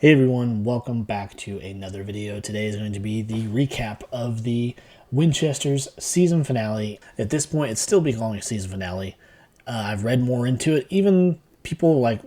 Hey everyone, welcome back to another video. Today is going to be the recap of the Winchesters season finale. At this point, it's still being calling a season finale. I've read more into it. Even people like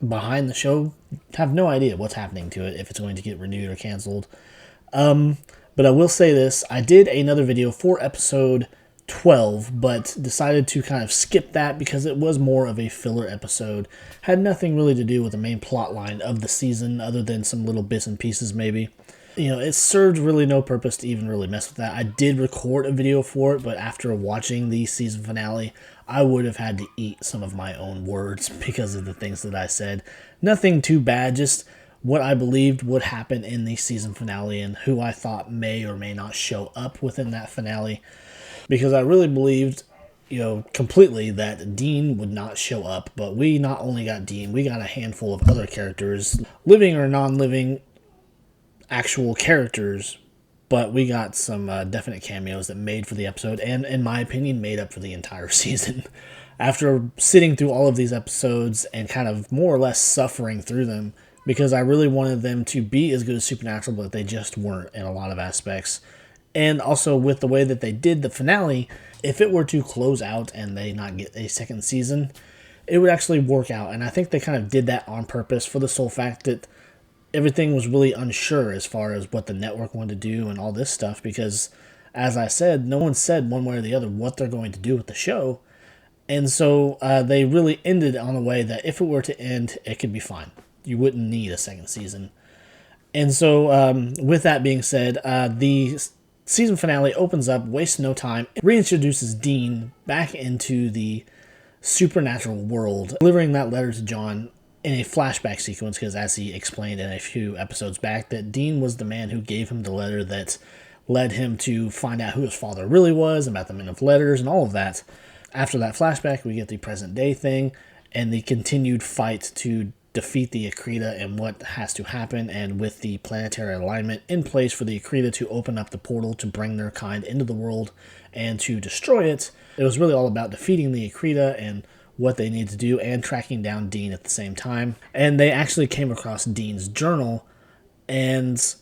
behind the show have no idea what's happening to it, if it's going to get renewed or canceled. But I will say this, I did another video for episode 12, but decided to kind of skip that because it was more of a filler episode. Had nothing really to do with the main plot line of the season other than some little bits and pieces maybe. You know, it served really no purpose to even really mess with that. I did record a video for it, but after watching the season finale, I would have had to eat some of my own words because of the things that I said. Nothing too bad, just what I believed would happen in the season finale and who I thought may or may not show up within that finale. Because I really believed, completely that Dean would not show up. But we not only got Dean, we got a handful of other characters, living or non-living actual characters. But we got some definite cameos that made for the episode and, in my opinion, made up for the entire season. After sitting through all of these episodes and kind of more or less suffering through them, because I really wanted them to be as good as Supernatural, but they just weren't in a lot of aspects. And also with the way that they did the finale, if it were to close out and they not get a second season, it would actually work out. And I think they kind of did that on purpose for the sole fact that everything was really unsure as far as what the network wanted to do and all this stuff. Because, as I said, no one said one way or the other what they're going to do with the show. And so they really ended on a way that if it were to end, it could be fine. You wouldn't need a second season. And so with that being said, the season finale opens up, wastes no time, reintroduces Dean back into the supernatural world, delivering that letter to John in a flashback sequence, because as he explained in a few episodes back, that Dean was the man who gave him the letter that led him to find out who his father really was, about the men of letters, and all of that. After that flashback, we get the present day thing, and the continued fight to defeat the Akrita and what has to happen, and with the planetary alignment in place for the Akrita to open up the portal to bring their kind into the world and to destroy it. It was really all about defeating the Akrita and what they need to do and tracking down Dean at the same time. And they actually came across Dean's journal, and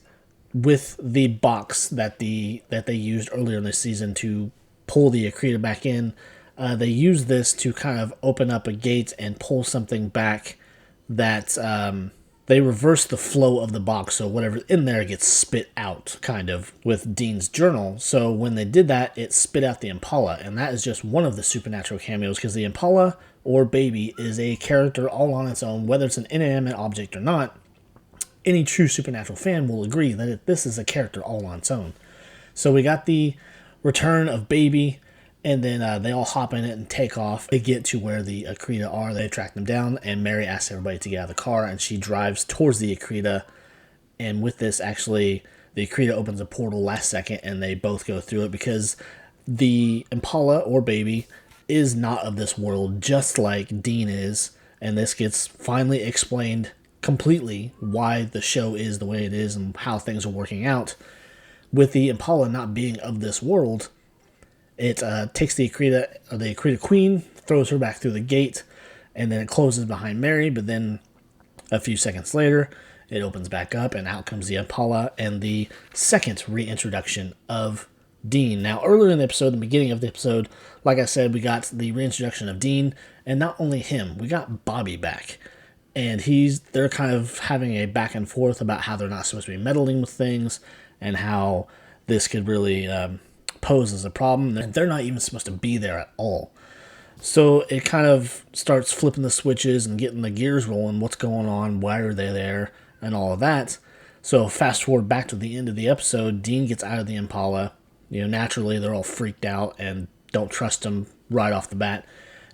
with the box that they used earlier in the season to pull the Akrita back in, they used this to kind of open up a gate and pull something back that they reverse the flow of the box, so whatever's in there gets spit out, kind of, with Dean's journal. So when they did that, it spit out the Impala, and that is just one of the supernatural cameos, because the Impala, or Baby, is a character all on its own, whether it's an inanimate object or not. Any true supernatural fan will agree that this is a character all on its own. So we got the return of Baby, and then they all hop in it and take off. They get to where the Akrita are. They track them down, and Mary asks everybody to get out of the car, and she drives towards the Akrita. And with this, actually, the Akrita opens a portal last second, and they both go through it, because the Impala, or Baby, is not of this world, just like Dean is. And this gets finally explained completely why the show is the way it is and how things are working out. With the Impala not being of this world, it takes the Akrita Queen, throws her back through the gate, and then it closes behind Mary, but then a few seconds later, it opens back up, and out comes the Impala, and the second reintroduction of Dean. Now, earlier in the episode, the beginning of the episode, like I said, we got the reintroduction of Dean, and not only him, we got Bobby back. And they're kind of having a back and forth about how they're not supposed to be meddling with things, and how this could really pose as a problem, and they're not even supposed to be there at all. So it kind of starts flipping the switches and getting the gears rolling. What's going on? Why are they there? And all of that. So fast forward back to the end of the episode, Dean gets out of the Impala. Naturally, they're all freaked out and don't trust him right off the bat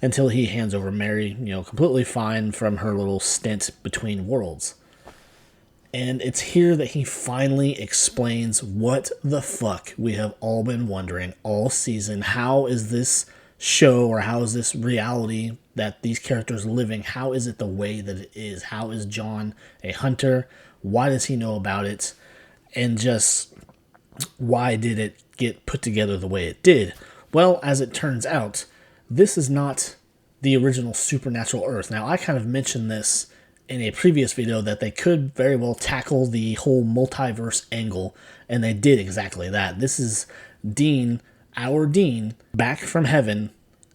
until he hands over Mary, completely fine from her little stint between worlds. And it's here that he finally explains what the fuck we have all been wondering all season. How is this show, or how is this reality that these characters are living, how is it the way that it is? How is John a hunter? Why does he know about it? And just why did it get put together the way it did? Well, as it turns out, this is not the original supernatural Earth. Now, I kind of mentioned this in a previous video that they could very well tackle the whole multiverse angle, and they did exactly that. This is Dean, our Dean, back from heaven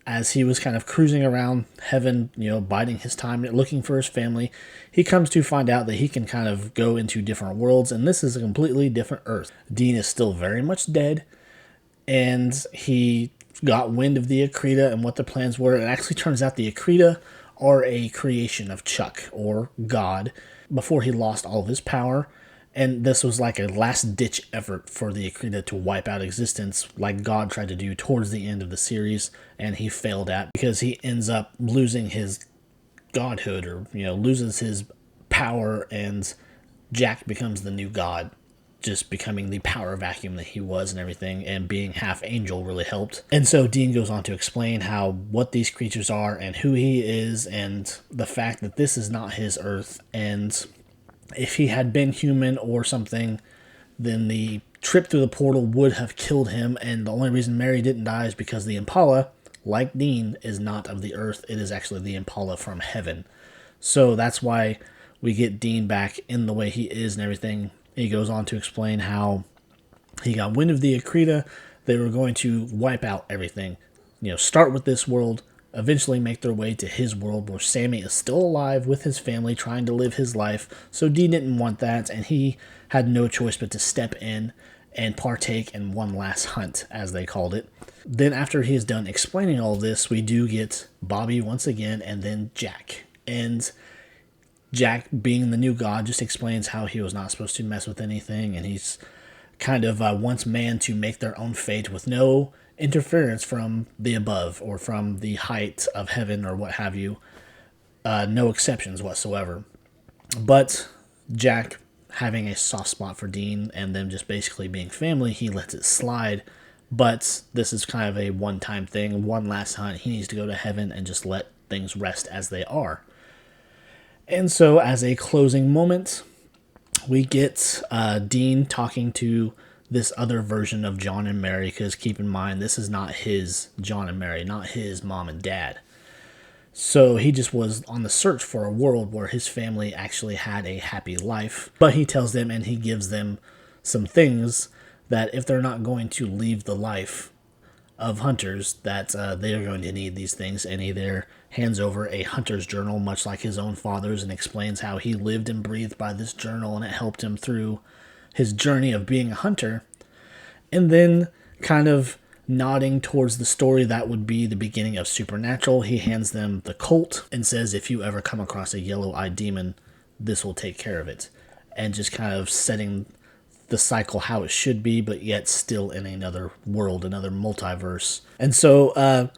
as he was kind of cruising around heaven, biding his time, looking for his family. He comes to find out that he can kind of go into different worlds, and this is a completely different Earth. Dean is still very much dead, and he got wind of the Akrita and what the plans were. It actually turns out the Akrita are a creation of Chuck, or God, before he lost all of his power. And this was like a last-ditch effort for the Akrita to wipe out existence, like God tried to do towards the end of the series, and he failed at, because he ends up losing his godhood, or, loses his power, and Jack becomes the new God, just becoming the power vacuum that he was and everything, and being half angel really helped. And so Dean goes on to explain what these creatures are, and who he is, and the fact that this is not his Earth, and if he had been human or something, then the trip through the portal would have killed him, and the only reason Mary didn't die is because the Impala, like Dean, is not of the Earth. It is actually the Impala from heaven. So that's why we get Dean back in the way he is and everything. He goes on to explain how he got wind of the Akrita. They were going to wipe out everything. Start with this world, eventually make their way to his world, where Sammy is still alive with his family, trying to live his life. So Dean didn't want that, and he had no choice but to step in and partake in one last hunt, as they called it. Then after he is done explaining all this, we do get Bobby once again, and then Jack. And Jack, being the new God, just explains how he was not supposed to mess with anything, and he's kind of wants man to make their own fate with no interference from the above or from the height of heaven or what have you. No exceptions whatsoever. But Jack, having a soft spot for Dean and them just basically being family, he lets it slide. But this is kind of a one-time thing, one last hunt. He needs to go to heaven and just let things rest as they are. And so as a closing moment, we get Dean talking to this other version of John and Mary, because keep in mind, this is not his John and Mary, not his mom and dad. So he just was on the search for a world where his family actually had a happy life. But he tells them, and he gives them some things that if they're not going to leave the life of hunters, that they are going to need these things. And he there hands over a hunter's journal, much like his own father's, and explains how he lived and breathed by this journal, and it helped him through his journey of being a hunter. And then, kind of nodding towards the story that would be the beginning of Supernatural, he hands them the Colt and says, if you ever come across a yellow-eyed demon, this will take care of it. And just kind of setting the cycle how it should be, but yet still in another world, another multiverse. And so,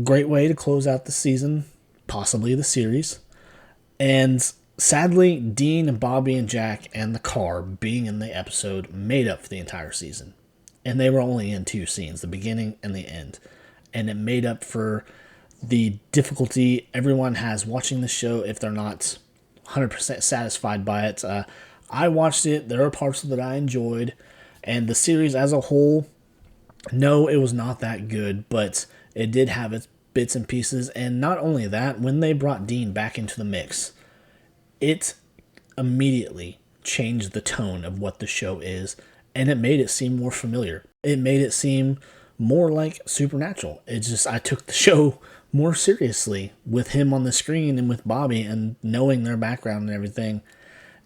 great way to close out the season, possibly the series. And sadly, Dean and Bobby and Jack and the car being in the episode made up for the entire season. And they were only in 2 scenes, the beginning and the end. And it made up for the difficulty everyone has watching the show if they're not 100% satisfied by it. I watched it. There are parts that I enjoyed. And the series as a whole, no, it was not that good, but it did have its bits and pieces. And not only that, when they brought Dean back into the mix, it immediately changed the tone of what the show is, and it made it seem more familiar. It made it seem more like Supernatural. I took the show more seriously with him on the screen and with Bobby, and knowing their background and everything.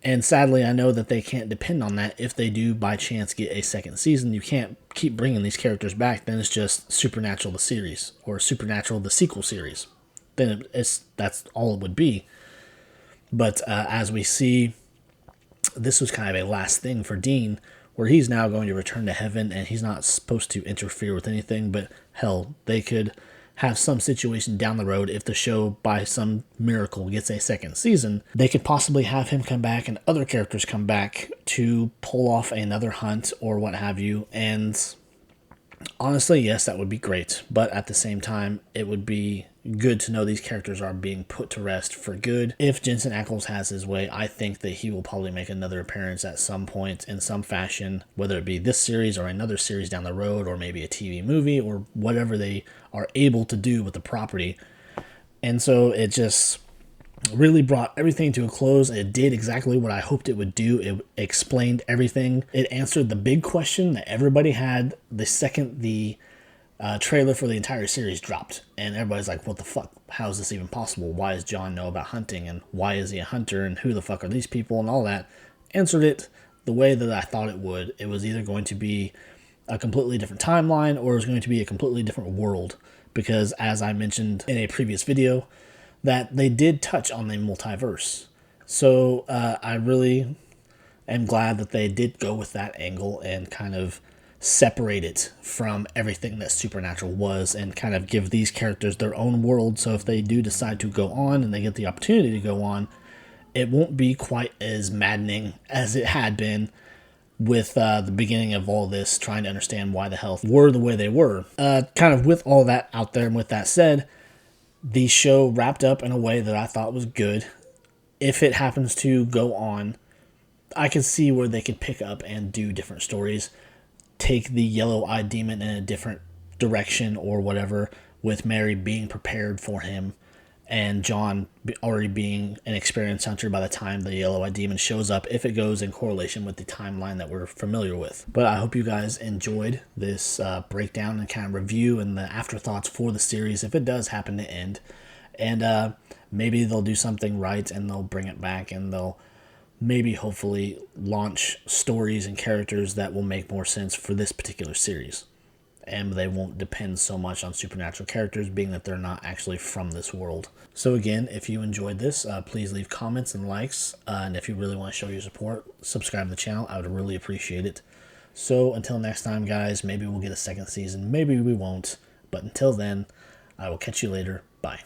And sadly, I know that they can't depend on that. If they do by chance get a second season, you can't keep bringing these characters back. Then it's just Supernatural the series, or Supernatural the sequel series. Then that's all it would be. But as we see, this was kind of a last thing for Dean, where he's now going to return to heaven, and he's not supposed to interfere with anything. But hell, they could have some situation down the road, if the show by some miracle gets a second season, they could possibly have him come back and other characters come back to pull off another hunt or what have you. And honestly, yes, that would be great. But at the same time, it would be good to know these characters are being put to rest for good. If Jensen Ackles has his way, I think that he will probably make another appearance at some point in some fashion, whether it be this series or another series down the road, or maybe a TV movie, or whatever they are able to do with the property. And so it just, really brought everything to a close. It did exactly what I hoped it would do. It explained everything. It answered the big question that everybody had the second the trailer for the entire series dropped. And everybody's like, what the fuck? How is this even possible? Why does John know about hunting? And why is he a hunter? And who the fuck are these people? And all that. Answered it the way that I thought it would. It was either going to be a completely different timeline or it was going to be a completely different world. Because as I mentioned in a previous video, that they did touch on the multiverse. So I really am glad that they did go with that angle and kind of separate it from everything that Supernatural was and kind of give these characters their own world. So if they do decide to go on and they get the opportunity to go on, it won't be quite as maddening as it had been with the beginning of all this, trying to understand why the hell were the way they were. Kind of with all that out there and with that said, the show wrapped up in a way that I thought was good. If it happens to go on, I can see where they could pick up and do different stories. Take the yellow-eyed demon in a different direction or whatever, with Mary being prepared for him and John already being an experienced hunter by the time the yellow-eyed demon shows up, if it goes in correlation with the timeline that we're familiar with. But I hope you guys enjoyed this breakdown and kind of review and the afterthoughts for the series if it does happen to end. And maybe they'll do something right and they'll bring it back and they'll maybe hopefully launch stories and characters that will make more sense for this particular series. And they won't depend so much on supernatural characters, being that they're not actually from this world. So again, if you enjoyed this, please leave comments and likes. And if you really want to show your support, subscribe to the channel. I would really appreciate it. So until next time, guys, maybe we'll get a second season. Maybe we won't. But until then, I will catch you later. Bye.